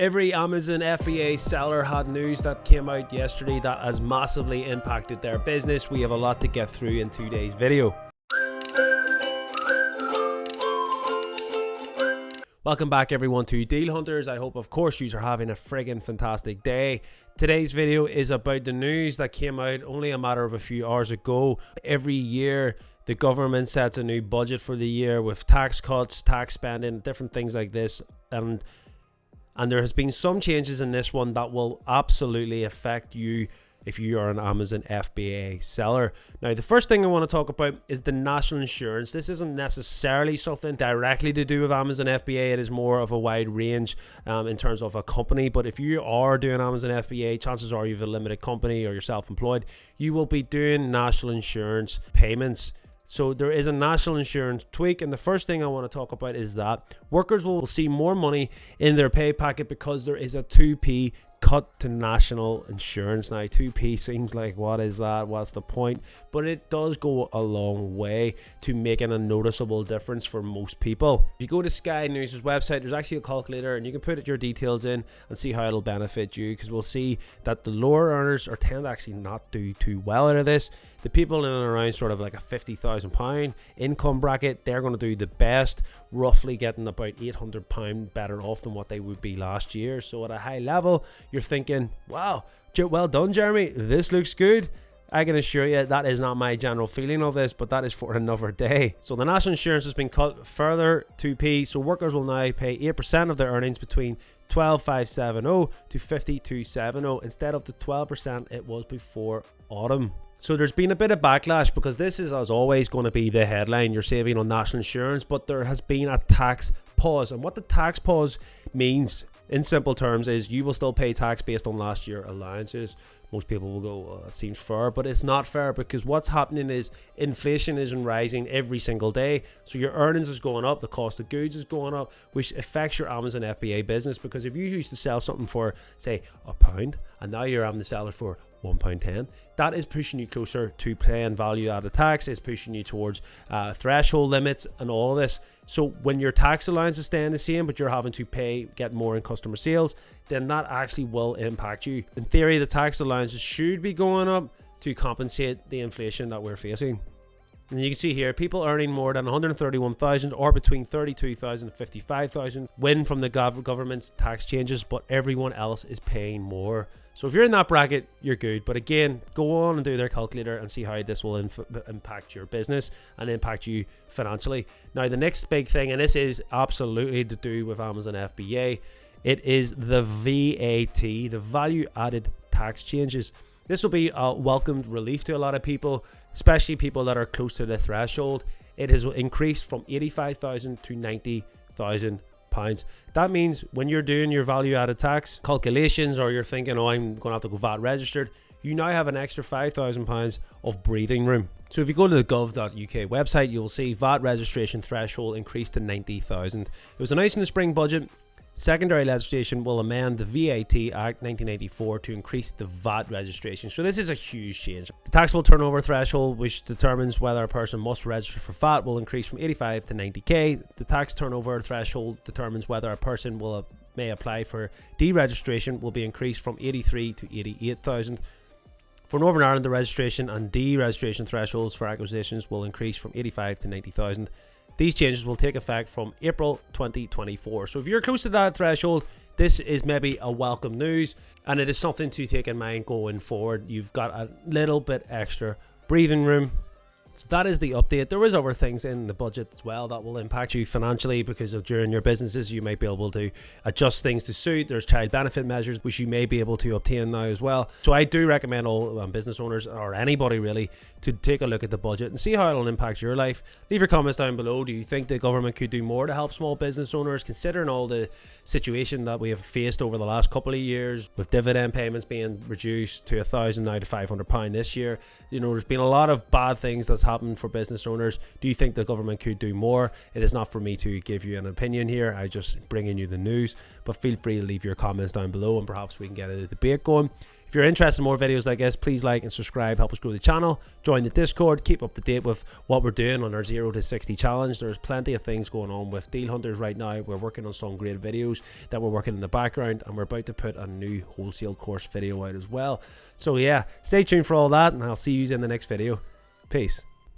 Every Amazon FBA seller had news that came out yesterday that has massively impacted their business. We have a lot to get through in today's video. Welcome back everyone to Deal Hunters. I hope of course you are having a friggin' fantastic day. Today's video is about the news that came out only a matter of a few hours ago. Every year the government sets a new budget for the year with tax cuts, tax spending, different things like this, and there has been some changes in this one that will absolutely affect you if you are an Amazon FBA seller. Now, the first thing I want to talk about is the national insurance. This isn't necessarily something directly to do with Amazon FBA. It is more of a wide range in terms of a company. But if you are doing Amazon FBA, chances are you have a limited company or you're self-employed, you will be doing national insurance payments. So there is a national insurance tweak, and the first thing I want to talk about is that workers will see more money in their pay packet because there is a 2p cut to national insurance. Now 2p seems like, what is that, what's the point? But it does go a long way to making a noticeable difference for most people. If you go to Sky News' website, there's actually a calculator and you can put your details in and see how it'll benefit you, because we'll see that the lower earners tend to actually not do too well out of this. The people in and around sort of like a £50,000 income bracket, they're going to do the best, roughly getting about £800 better off than what they would be last year. So at a high level, you're thinking, wow, well done, Jeremy, this looks good. I can assure you that is not my general feeling of this, but that is for another day. So the national insurance has been cut further 2p, so workers will now pay 8% of their earnings between 12,570 to 52,770 instead of the 12% it was before autumn. So there's been a bit of backlash because this is, as always, going to be the headline, you're saving on national insurance, but there has been a tax pause. And what the tax pause means in simple terms is you will still pay tax based on last year's allowances. Most people will go, well, that seems fair, but it's not fair, because what's happening is inflation isn't rising every single day. So your earnings is going up, the cost of goods is going up, which affects your Amazon FBA business. Because if you used to sell something for, say, £1 and now you're having to sell it for £1.10, that is pushing you closer to paying value added tax. It's pushing you towards threshold limits and all of this. So when your tax allowance is staying the same, but you're having to get more in customer sales, then that actually will impact you. In theory, the tax allowances should be going up to compensate the inflation that we're facing. And you can see here, people earning more than 131,000 or between 32,000 and 55,000 win from the government's tax changes, but everyone else is paying more. So if you're in that bracket, you're good. But again, go on and do their calculator and see how this will impact your business and impact you financially. Now, the next big thing, and this is absolutely to do with Amazon FBA, it is the VAT, the value added tax changes. This will be a welcomed relief to a lot of people, especially people that are close to the threshold. It has increased from 85,000 to 90,000 pounds. That means when you're doing your value added tax calculations, or you're thinking, oh, I'm going to have to go VAT registered, you now have an extra £5,000 of breathing room. So if you go to the gov.uk website, you'll see VAT registration threshold increased to 90,000. It was announced in the spring budget. Secondary legislation will amend the VAT Act 1984 to increase the VAT registration. So this is a huge change. The taxable turnover threshold, which determines whether a person must register for VAT, will increase from 85 to 90k. The tax turnover threshold determines whether a person may apply for deregistration, will be increased from 83 to 88,000. For Northern Ireland, the registration and deregistration thresholds for acquisitions will increase from 85 to 90,000. These changes will take effect from April 2024. So if you're close to that threshold, this is maybe a welcome news, and it is something to take in mind going forward. You've got a little bit extra breathing room. So that is the update. There is other things in the budget as well that will impact you financially, because of during your businesses you might be able to adjust things to suit. There's child benefit measures which you may be able to obtain now as well. So I do recommend all business owners, or anybody really, to take a look at the budget and see how it'll impact your life. Leave your comments down below. Do you think the government could do more to help small business owners, considering all the situation that we have faced over the last couple of years, with dividend payments being reduced to £1,000 now to £500 this year? You know, there's been a lot of bad things that's happened for business owners. Do you think the government could do more? It is not for me to give you an opinion here. I just bringing you the news, but feel free to leave your comments down below and perhaps we can get a debate going. If you're interested in more videos like this, please like and subscribe, help us grow the channel, join the Discord, keep up to date with what we're doing on our 0 to 60 challenge. There's plenty of things going on with Deal Hunters right now. We're working on some great videos that we're working in the background, and we're about to put a new wholesale course video out as well. So yeah, stay tuned for all that, and I'll see you in the next video. Peace.